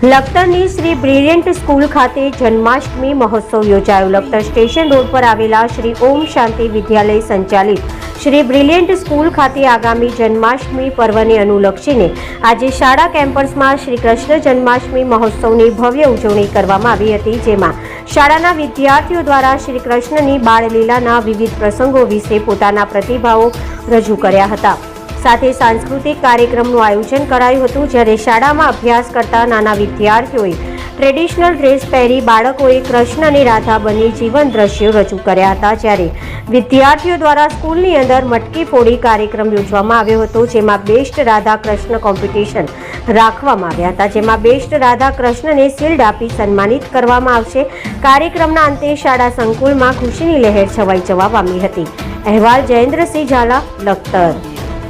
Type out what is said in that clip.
લખતરની Shri brilliant school ખાતે જન્માષ્ટમી મહોત્સવ યોજાયો। લખતર સ્ટેશન રોડ પર આવેલા શ્રી ઓમ શાંતિ વિદ્યાલય સંચાલિત શ્રી બ્રિલિયન્ટ સ્કૂલ ખાતે આગામી જન્માષ્ટમી પર્વને અનુલક્ષીને આજે શાળા કેમ્પસમાં શ્રી કૃષ્ણ જન્માષ્ટમી મહોત્સવની ભવ્ય ઉજવણી કરવામાં આવી હતી, જેમાં શાળાના વિદ્યાર્થીઓ દ્વારા શ્રી કૃષ્ણની બાળલીલાના વિવિધ પ્રસંગો વિશે પોતાના પ્રતિભાવો રજૂ કર્યા હતા। સાથે સાંસ્કૃતિક કાર્યક્રમનું આયોજન કરાયું હતું, જ્યારે શાળામાં અભ્યાસ કરતા નાના વિદ્યાર્થીઓએ ટ્રેડિશનલ ડ્રેસ પહેરી બાળકોએ કૃષ્ણ અને રાધા બની જીવન દ્રશ્યો રજૂ કર્યા હતા, જ્યારે વિદ્યાર્થીઓ દ્વારા સ્કૂલની અંદર મટકી ફોડી કાર્યક્રમ યોજવામાં આવ્યો હતો, જેમાં બેસ્ટ રાધા કૃષ્ણ કોમ્પિટિશન રાખવામાં આવ્યા હતા, જેમાં બેસ્ટ રાધા કૃષ્ણને શિલ્ડ આપી સન્માનિત કરવામાં આવશે। કાર્યક્રમના અંતે શાળા સંકુલમાં ખુશીની લહેર છવાઈ જવા પામી હતી। અહેવાલ જયેન્દ્રસિંહ ઝાલા, લખતર।